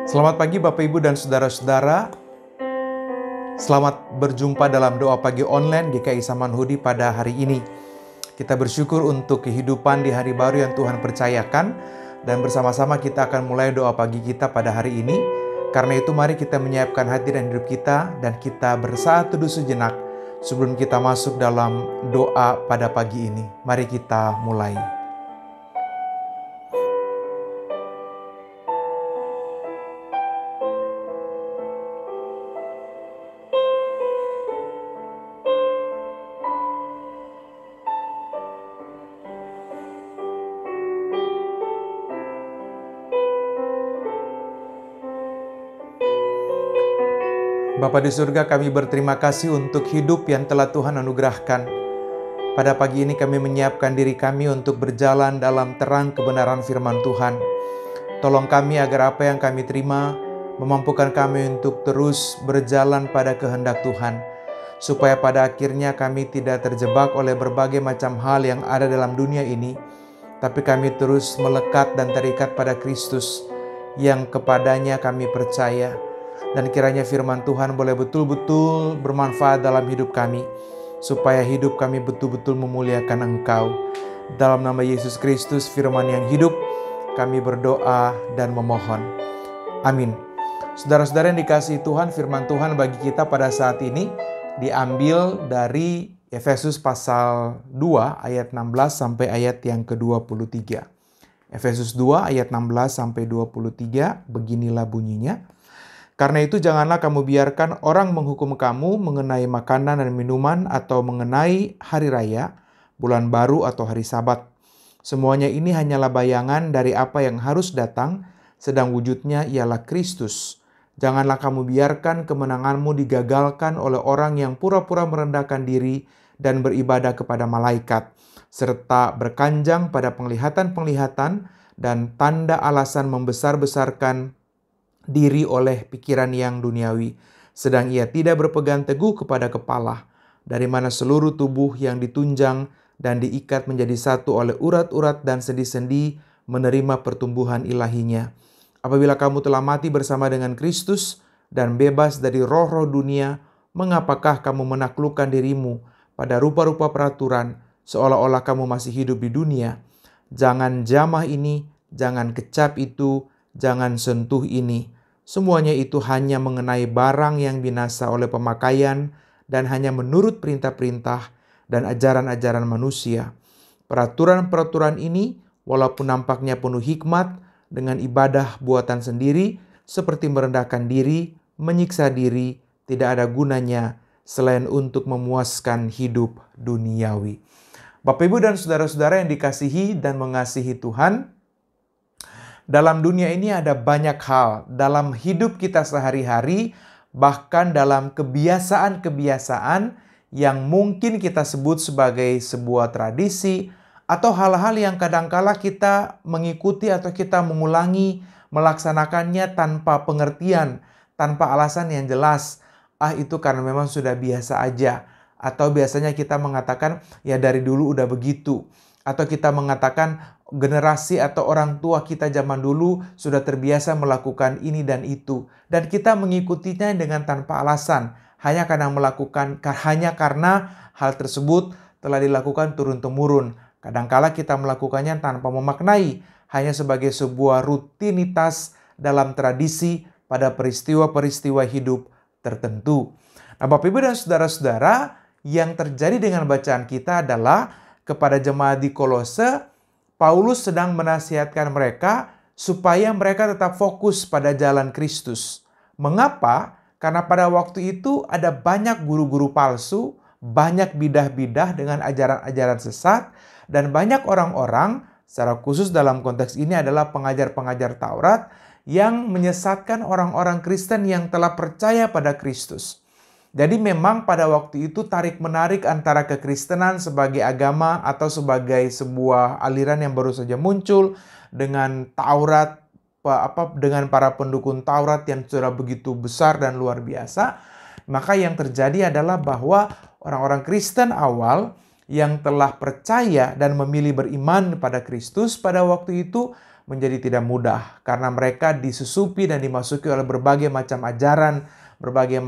Selamat pagi Bapak Ibu dan Saudara-saudara. Selamat berjumpa dalam doa pagi online GKI Samanhudi pada hari ini. Kita bersyukur untuk kehidupan di hari baru yang Tuhan percayakan. Dan bersama-sama kita akan mulai doa pagi kita pada hari ini. Karena itu mari kita menyiapkan hati dan hidup kita. Dan kita bersatu teduh sejenak sebelum kita masuk dalam doa pada pagi ini. Mari kita mulai. Bapa di surga, kami berterima kasih untuk hidup yang telah Tuhan anugerahkan. Pada pagi ini kami menyiapkan diri kami untuk berjalan dalam terang kebenaran firman Tuhan. Tolong kami agar apa yang kami terima memampukan kami untuk terus berjalan pada kehendak Tuhan. Supaya pada akhirnya kami tidak terjebak oleh berbagai macam hal yang ada dalam dunia ini. Tapi kami terus melekat dan terikat pada Kristus yang kepadanya kami percaya. Dan kiranya firman Tuhan boleh betul-betul bermanfaat dalam hidup kami, supaya hidup kami betul-betul memuliakan Engkau. Dalam nama Yesus Kristus, firman yang hidup, kami berdoa dan memohon. Amin. Saudara-saudara yang dikasihi Tuhan, firman Tuhan bagi kita pada saat ini diambil dari Efesus pasal 2 ayat 16 sampai ayat yang ke-23. Efesus 2 ayat 16 sampai 23, beginilah bunyinya. Karena itu janganlah kamu biarkan orang menghukum kamu mengenai makanan dan minuman atau mengenai hari raya, bulan baru atau hari Sabat. Semuanya ini hanyalah bayangan dari apa yang harus datang, sedang wujudnya ialah Kristus. Janganlah kamu biarkan kemenanganmu digagalkan oleh orang yang pura-pura merendahkan diri dan beribadah kepada malaikat, serta berkanjang pada penglihatan-penglihatan dan tanda alasan membesar-besarkan diri oleh pikiran yang duniawi, sedang ia tidak berpegang teguh kepada kepala, dari mana seluruh tubuh yang ditunjang dan diikat menjadi satu oleh urat-urat dan sendi-sendi menerima pertumbuhan ilahinya. Apabila kamu telah mati bersama dengan Kristus dan bebas dari roh-roh dunia, mengapakah kamu menaklukkan dirimu pada rupa-rupa peraturan, seolah-olah kamu masih hidup di dunia? Jangan jamah ini, jangan kecap itu, jangan sentuh ini. Semuanya itu hanya mengenai barang yang binasa oleh pemakaian dan hanya menurut perintah-perintah dan ajaran-ajaran manusia. Peraturan-peraturan ini walaupun nampaknya penuh hikmat dengan ibadah buatan sendiri seperti merendahkan diri, menyiksa diri, tidak ada gunanya selain untuk memuaskan hidup duniawi. Bapak, Ibu, dan saudara-saudara yang dikasihi dan mengasihi Tuhan, dalam dunia ini ada banyak hal, dalam hidup kita sehari-hari, bahkan dalam kebiasaan-kebiasaan yang mungkin kita sebut sebagai sebuah tradisi, atau hal-hal yang kadangkala kita mengikuti atau kita mengulangi, melaksanakannya tanpa pengertian, tanpa alasan yang jelas. Itu karena memang sudah biasa aja. Atau biasanya kita mengatakan, ya dari dulu udah begitu. Atau kita mengatakan generasi atau orang tua kita zaman dulu sudah terbiasa melakukan ini dan itu. Dan kita mengikutinya dengan tanpa alasan. Hanya karena hal tersebut telah dilakukan turun-temurun. Kadangkala kita melakukannya tanpa memaknai. Hanya sebagai sebuah rutinitas dalam tradisi pada peristiwa-peristiwa hidup tertentu. Nah, Bapak, Ibu, dan saudara-saudara, yang terjadi dengan bacaan kita adalah kepada jemaat di Kolose, Paulus sedang menasihatkan mereka supaya mereka tetap fokus pada jalan Kristus. Mengapa? Karena pada waktu itu ada banyak guru-guru palsu, banyak bidah-bidah dengan ajaran-ajaran sesat, dan banyak orang-orang, secara khusus dalam konteks ini adalah pengajar-pengajar Taurat, yang menyesatkan orang-orang Kristen yang telah percaya pada Kristus. Jadi memang pada waktu itu tarik-menarik antara kekristenan sebagai agama atau sebagai sebuah aliran yang baru saja muncul dengan Taurat, dengan para pendukung Taurat yang sudah begitu besar dan luar biasa. Maka yang terjadi adalah bahwa orang-orang Kristen awal yang telah percaya dan memilih beriman pada Kristus pada waktu itu, menjadi tidak mudah karena mereka disusupi dan dimasuki oleh berbagai macam ajaran, berbagai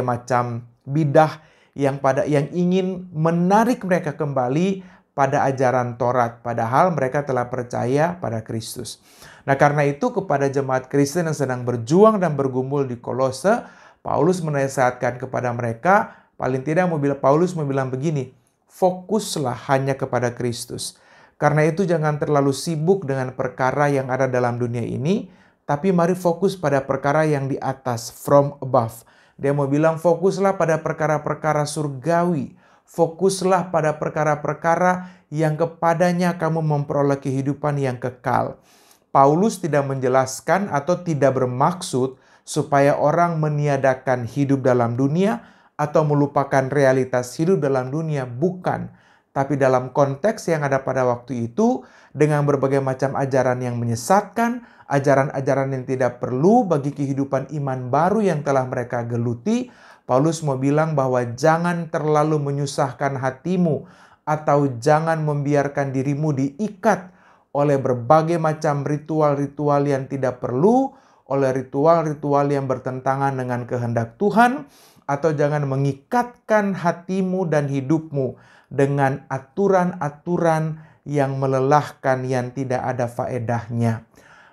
macam bidah yang ingin menarik mereka kembali pada ajaran Taurat, padahal mereka telah percaya pada Kristus. Nah, karena itu kepada jemaat Kristen yang sedang berjuang dan bergumul di Kolose, Paulus menasihatkan kepada mereka, paling tidak Paulus mau bilang begini, fokuslah hanya kepada Kristus. Karena itu jangan terlalu sibuk dengan perkara yang ada dalam dunia ini, tapi mari fokus pada perkara yang di atas, from above. Dia mau bilang fokuslah pada perkara-perkara surgawi. Fokuslah pada perkara-perkara yang kepadanya kamu memperoleh kehidupan yang kekal. Paulus tidak menjelaskan atau tidak bermaksud supaya orang meniadakan hidup dalam dunia atau melupakan realitas hidup dalam dunia, bukan. Tapi dalam konteks yang ada pada waktu itu, dengan berbagai macam ajaran yang menyesatkan, ajaran-ajaran yang tidak perlu bagi kehidupan iman baru yang telah mereka geluti, Paulus mau bilang bahwa jangan terlalu menyusahkan hatimu atau jangan membiarkan dirimu diikat oleh berbagai macam ritual-ritual yang tidak perlu, oleh ritual-ritual yang bertentangan dengan kehendak Tuhan, atau jangan mengikatkan hatimu dan hidupmu dengan aturan-aturan yang melelahkan yang tidak ada faedahnya.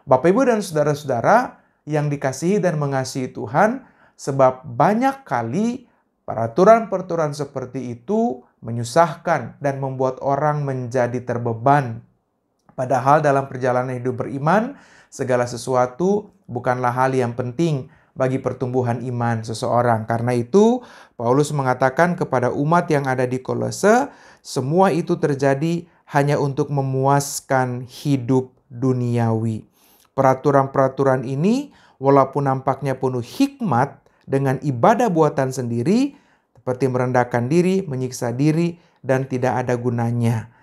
Bapak, Ibu, dan saudara-saudara yang dikasihi dan mengasihi Tuhan, sebab banyak kali peraturan-peraturan seperti itu menyusahkan dan membuat orang menjadi terbeban. Padahal dalam perjalanan hidup beriman, segala sesuatu bukanlah hal yang penting bagi pertumbuhan iman seseorang. Karena itu, Paulus mengatakan kepada umat yang ada di Kolose, semua itu terjadi hanya untuk memuaskan hidup duniawi. Peraturan-peraturan ini, walaupun nampaknya penuh hikmat dengan ibadah buatan sendiri, seperti merendahkan diri, menyiksa diri, dan tidak ada gunanya.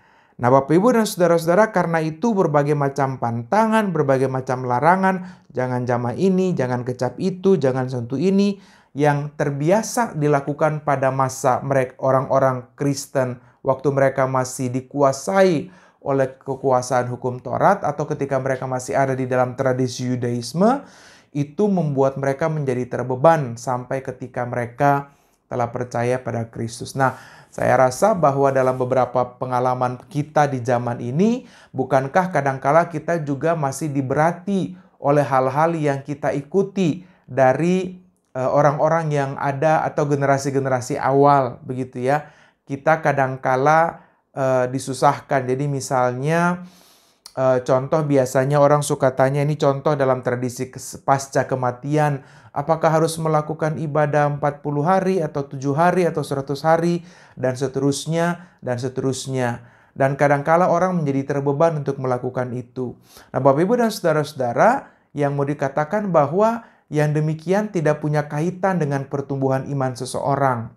Nah, Bapak, Ibu, dan saudara-saudara, karena itu berbagai macam pantangan, berbagai macam larangan, jangan jamah ini, jangan kecap itu, jangan sentuh ini, yang terbiasa dilakukan pada masa mereka orang-orang Kristen waktu mereka masih dikuasai oleh kekuasaan hukum Taurat atau ketika mereka masih ada di dalam tradisi Yudaisme, itu membuat mereka menjadi terbeban sampai ketika mereka telah percaya pada Kristus. Nah, saya rasa bahwa dalam beberapa pengalaman kita di zaman ini, bukankah kadangkala kita juga masih diberati oleh hal-hal yang kita ikuti dari orang-orang yang ada atau generasi-generasi awal, begitu ya. Kita kadangkala disusahkan. Jadi misalnya contoh biasanya orang suka tanya, ini contoh dalam tradisi pasca kematian, apakah harus melakukan ibadah 40 hari atau 7 hari atau 100 hari dan seterusnya dan seterusnya. Dan kadangkala orang menjadi terbeban untuk melakukan itu. Nah, Bapak, Ibu, dan saudara-saudara, yang mau dikatakan bahwa yang demikian tidak punya kaitan dengan pertumbuhan iman seseorang.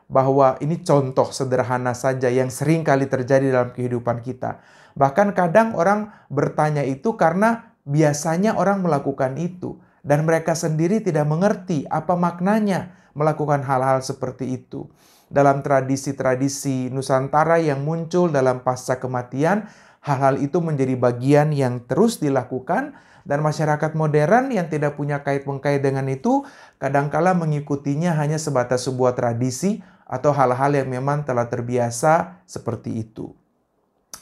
Bahwa ini contoh sederhana saja yang sering kali terjadi dalam kehidupan kita. Bahkan kadang orang bertanya itu karena biasanya orang melakukan itu. Dan mereka sendiri tidak mengerti apa maknanya melakukan hal-hal seperti itu. Dalam tradisi-tradisi Nusantara yang muncul dalam pasca kematian, hal-hal itu menjadi bagian yang terus dilakukan. Dan masyarakat modern yang tidak punya kait-mengkait dengan itu, kadangkala mengikutinya hanya sebatas sebuah tradisi atau hal-hal yang memang telah terbiasa seperti itu.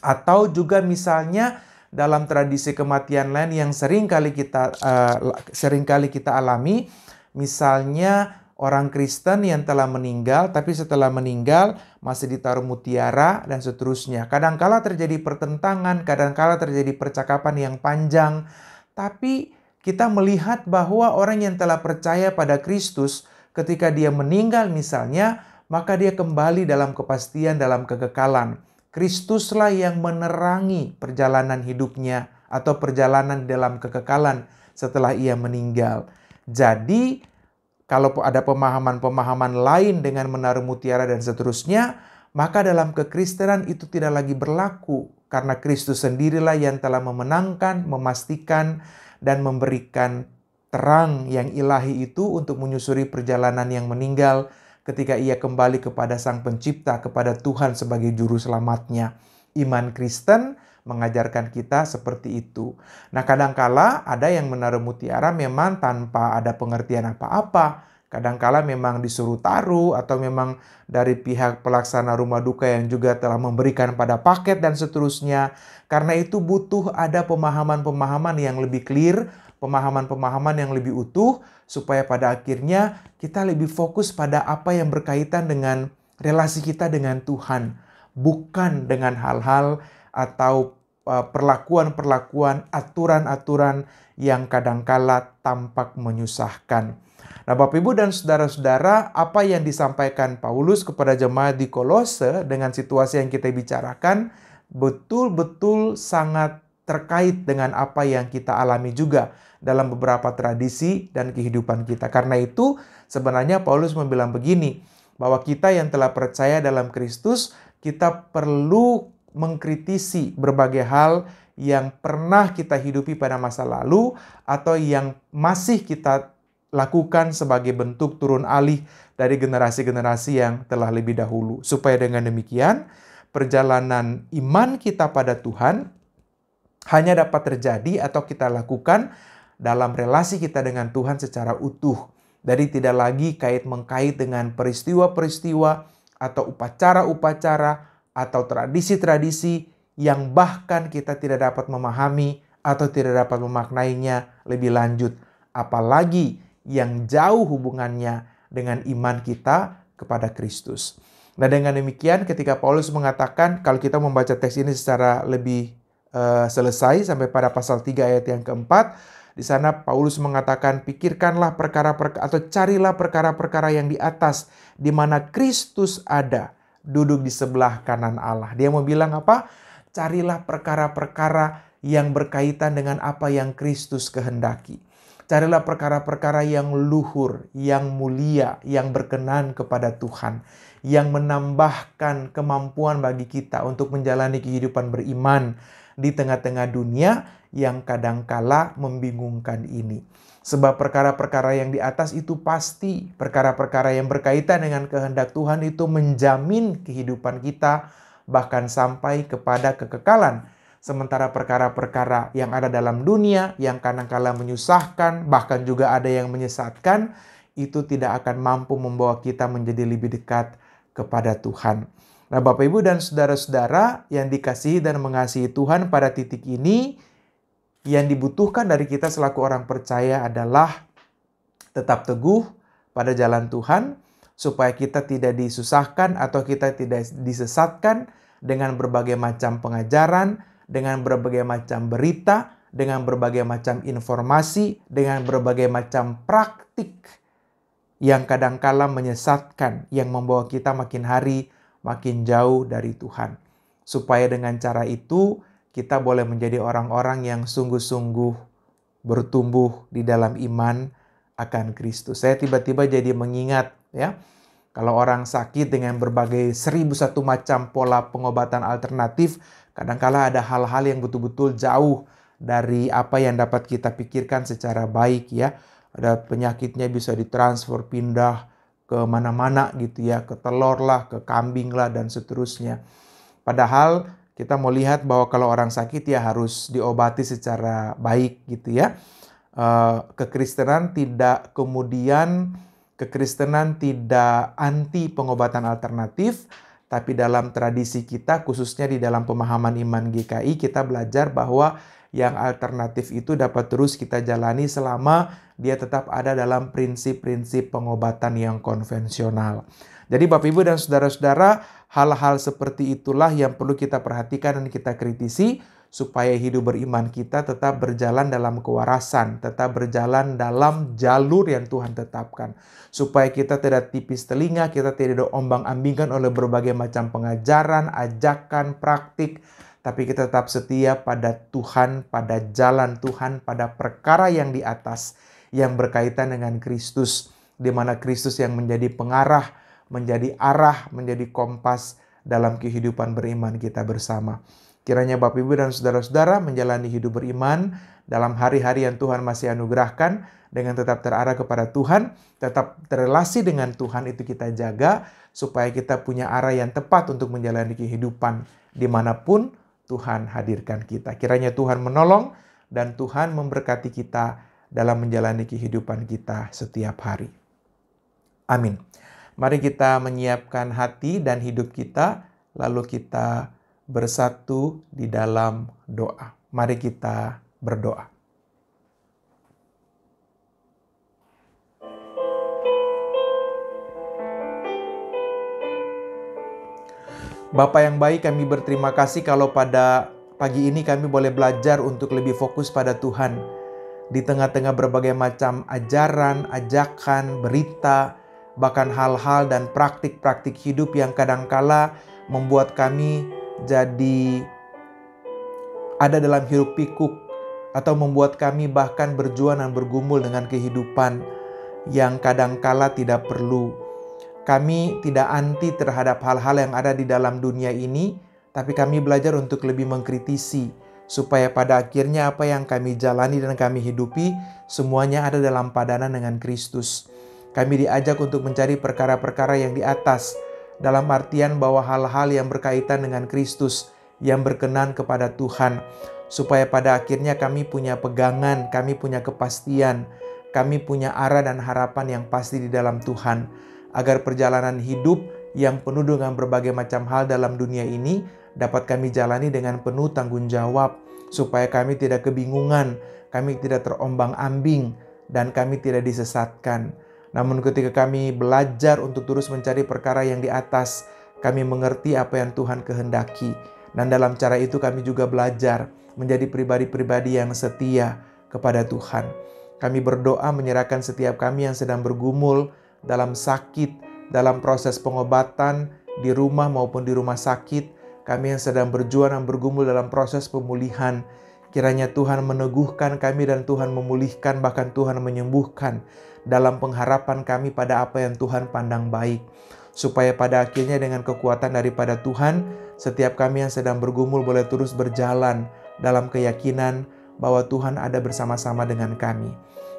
Atau juga misalnya dalam tradisi kematian lain yang sering kali kita alami, misalnya orang Kristen yang telah meninggal, tapi setelah meninggal masih ditaruh mutiara dan seterusnya. Kadangkala terjadi pertentangan, kadangkala terjadi percakapan yang panjang, tapi kita melihat bahwa orang yang telah percaya pada Kristus ketika dia meninggal misalnya, maka dia kembali dalam kepastian, dalam kekekalan. Kristuslah yang menerangi perjalanan hidupnya atau perjalanan dalam kekekalan setelah ia meninggal. Jadi, kalau ada pemahaman-pemahaman lain dengan menaruh mutiara dan seterusnya, maka dalam kekristenan itu tidak lagi berlaku. Karena Kristus sendirilah yang telah memenangkan, memastikan, dan memberikan terang yang ilahi itu untuk menyusuri perjalanan yang meninggal ketika ia kembali kepada Sang Pencipta, kepada Tuhan sebagai juru selamatnya. Iman Kristen mengajarkan kita seperti itu. Nah, kadangkala ada yang menaruh mutiara memang tanpa ada pengertian apa-apa. Kadangkala memang disuruh taruh atau memang dari pihak pelaksana rumah duka yang juga telah memberikan pada paket dan seterusnya. Karena itu butuh ada pemahaman-pemahaman yang lebih clear, pemahaman-pemahaman yang lebih utuh, supaya pada akhirnya kita lebih fokus pada apa yang berkaitan dengan relasi kita dengan Tuhan. Bukan dengan hal-hal atau perlakuan-perlakuan, aturan-aturan yang kadangkala tampak menyusahkan. Nah, Bapak Ibu dan saudara-saudara, apa yang disampaikan Paulus kepada jemaat di Kolose dengan situasi yang kita bicarakan betul-betul sangat terkait dengan apa yang kita alami juga dalam beberapa tradisi dan kehidupan kita. Karena itu, sebenarnya Paulus membilang begini, bahwa kita yang telah percaya dalam Kristus, kita perlu mengkritisi berbagai hal yang pernah kita hidupi pada masa lalu atau yang masih kita lakukan sebagai bentuk turun alih dari generasi-generasi yang telah lebih dahulu. Supaya dengan demikian, perjalanan iman kita pada Tuhan hanya dapat terjadi atau kita lakukan dalam relasi kita dengan Tuhan secara utuh. Jadi tidak lagi kait-mengkait dengan peristiwa-peristiwa atau upacara-upacara atau tradisi-tradisi yang bahkan kita tidak dapat memahami atau tidak dapat memaknainya lebih lanjut. Apalagi yang jauh hubungannya dengan iman kita kepada Kristus. Nah, dengan demikian ketika Paulus mengatakan, kalau kita membaca teks ini secara lebih selesai sampai pada pasal 3 ayat yang keempat, di sana Paulus mengatakan, pikirkanlah perkara-perkara atau carilah perkara-perkara yang di atas, di mana Kristus ada, duduk di sebelah kanan Allah. Dia mau bilang apa? Carilah perkara-perkara yang berkaitan dengan apa yang Kristus kehendaki. Carilah perkara-perkara yang luhur, yang mulia, yang berkenan kepada Tuhan, yang menambahkan kemampuan bagi kita untuk menjalani kehidupan beriman di tengah-tengah dunia yang kadangkala membingungkan ini. Sebab perkara-perkara yang di atas itu pasti, perkara-perkara yang berkaitan dengan kehendak Tuhan itu menjamin kehidupan kita bahkan sampai kepada kekekalan. Sementara perkara-perkara yang ada dalam dunia yang kadangkala menyusahkan, bahkan juga ada yang menyesatkan, itu tidak akan mampu membawa kita menjadi lebih dekat kepada Tuhan. Nah, Bapak Ibu dan saudara-saudara yang dikasihi dan mengasihi Tuhan, pada titik ini yang dibutuhkan dari kita selaku orang percaya adalah tetap teguh pada jalan Tuhan, supaya kita tidak disusahkan atau kita tidak disesatkan dengan berbagai macam pengajaran, dengan berbagai macam berita, dengan berbagai macam informasi, dengan berbagai macam praktik yang kadangkala menyesatkan, yang membawa kita makin hari makin jauh dari Tuhan. Supaya dengan cara itu kita boleh menjadi orang-orang yang sungguh-sungguh bertumbuh di dalam iman akan Kristus. Saya tiba-tiba jadi mengingat ya, kalau orang sakit dengan berbagai 1001 macam pola pengobatan alternatif, kadangkala ada hal-hal yang betul-betul jauh dari apa yang dapat kita pikirkan secara baik ya. Ada penyakitnya bisa ditransfer, pindah ke mana-mana gitu ya, ke telur lah, ke kambing lah, dan seterusnya. Padahal kita mau lihat bahwa kalau orang sakit ya harus diobati secara baik gitu ya. Kekristenan tidak anti pengobatan alternatif, tapi dalam tradisi kita, khususnya di dalam pemahaman iman GKI, kita belajar bahwa yang alternatif itu dapat terus kita jalani selama dia tetap ada dalam prinsip-prinsip pengobatan yang konvensional. Jadi Bapak Ibu dan saudara-saudara, hal-hal seperti itulah yang perlu kita perhatikan dan kita kritisi supaya hidup beriman kita tetap berjalan dalam kewarasan, tetap berjalan dalam jalur yang Tuhan tetapkan. Supaya kita tidak tipis telinga, kita tidak diombang-ambingkan oleh berbagai macam pengajaran, ajakan, praktik, tapi kita tetap setia pada Tuhan, pada jalan Tuhan, pada perkara yang di atas, yang berkaitan dengan Kristus, di mana Kristus yang menjadi pengarah, menjadi arah, menjadi kompas dalam kehidupan beriman kita bersama. Kiranya Bapak Ibu dan saudara-saudara menjalani hidup beriman dalam hari-hari yang Tuhan masih anugerahkan dengan tetap terarah kepada Tuhan, tetap terrelasi dengan Tuhan itu kita jaga supaya kita punya arah yang tepat untuk menjalani kehidupan dimanapun Tuhan hadirkan kita. Kiranya Tuhan menolong dan Tuhan memberkati kita dalam menjalani kehidupan kita setiap hari. Amin. Mari kita menyiapkan hati dan hidup kita, lalu kita bersatu di dalam doa. Mari kita berdoa. Bapa yang baik, kami berterima kasih kalau pada pagi ini kami boleh belajar untuk lebih fokus pada Tuhan. Di tengah-tengah berbagai macam ajaran, ajakan, berita, bahkan hal-hal dan praktik-praktik hidup yang kadangkala membuat kami jadi ada dalam hiruk pikuk, atau membuat kami bahkan berjuang dan bergumul dengan kehidupan yang kadangkala tidak perlu. Kami tidak anti terhadap hal-hal yang ada di dalam dunia ini, tapi kami belajar untuk lebih mengkritisi, supaya pada akhirnya apa yang kami jalani dan kami hidupi, semuanya ada dalam padanan dengan Kristus. Kami diajak untuk mencari perkara-perkara yang di atas, dalam artian bahwa hal-hal yang berkaitan dengan Kristus, yang berkenan kepada Tuhan, supaya pada akhirnya kami punya pegangan, kami punya kepastian, kami punya arah dan harapan yang pasti di dalam Tuhan, agar perjalanan hidup yang penuh dengan berbagai macam hal dalam dunia ini dapat kami jalani dengan penuh tanggung jawab, supaya kami tidak kebingungan, kami tidak terombang-ambing, dan kami tidak disesatkan. Namun ketika kami belajar untuk terus mencari perkara yang di atas, kami mengerti apa yang Tuhan kehendaki. Dan dalam cara itu kami juga belajar menjadi pribadi-pribadi yang setia kepada Tuhan. Kami berdoa menyerahkan setiap kami yang sedang bergumul dalam sakit, dalam proses pengobatan, di rumah maupun di rumah sakit, kami yang sedang berjuang dan bergumul dalam proses pemulihan. Kiranya Tuhan meneguhkan kami dan Tuhan memulihkan, bahkan Tuhan menyembuhkan dalam pengharapan kami pada apa yang Tuhan pandang baik. Supaya pada akhirnya dengan kekuatan daripada Tuhan, setiap kami yang sedang bergumul boleh terus berjalan dalam keyakinan bahwa Tuhan ada bersama-sama dengan kami.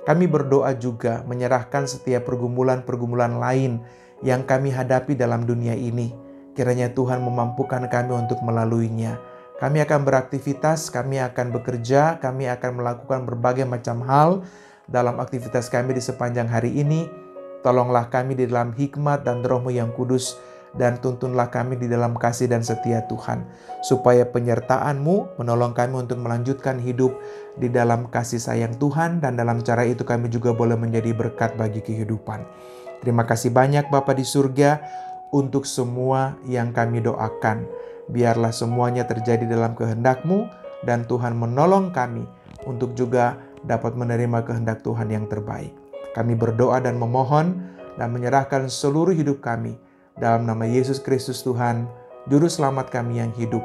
Kami berdoa juga menyerahkan setiap pergumulan-pergumulan lain yang kami hadapi dalam dunia ini. Kiranya Tuhan memampukan kami untuk melaluinya. Kami akan beraktivitas, kami akan bekerja, kami akan melakukan berbagai macam hal dalam aktivitas kami di sepanjang hari ini. Tolonglah kami di dalam hikmat dan Roh-Mu yang kudus, dan tuntunlah kami di dalam kasih dan setia Tuhan, supaya penyertaan-Mu menolong kami untuk melanjutkan hidup di dalam kasih sayang Tuhan, dan dalam cara itu kami juga boleh menjadi berkat bagi kehidupan. Terima kasih banyak Bapa di surga untuk semua yang kami doakan. Biarlah semuanya terjadi dalam kehendak-Mu, dan Tuhan menolong kami untuk juga dapat menerima kehendak Tuhan yang terbaik. Kami berdoa dan memohon dan menyerahkan seluruh hidup kami dalam nama Yesus Kristus Tuhan, Juru Selamat kami yang hidup,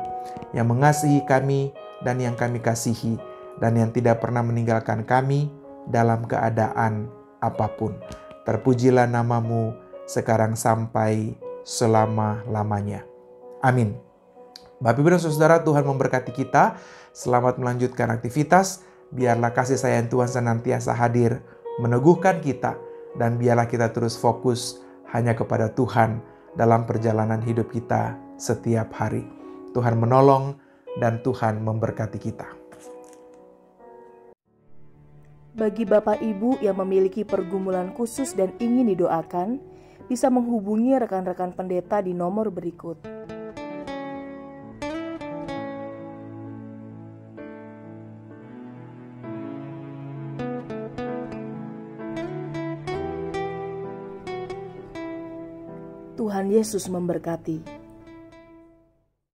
yang mengasihi kami dan yang kami kasihi, dan yang tidak pernah meninggalkan kami dalam keadaan apapun. Terpujilah nama-Mu sekarang sampai selama-lamanya. Amin. Bapak, Ibu, dan Saudara, Tuhan memberkati kita. Selamat melanjutkan aktivitas. Biarlah kasih sayang Tuhan senantiasa hadir, meneguhkan kita, dan biarlah kita terus fokus hanya kepada Tuhan dalam perjalanan hidup kita setiap hari. Tuhan menolong dan Tuhan memberkati kita. Bagi Bapak Ibu yang memiliki pergumulan khusus dan ingin didoakan, bisa menghubungi rekan-rekan pendeta di nomor berikut. Tuhan Yesus memberkati.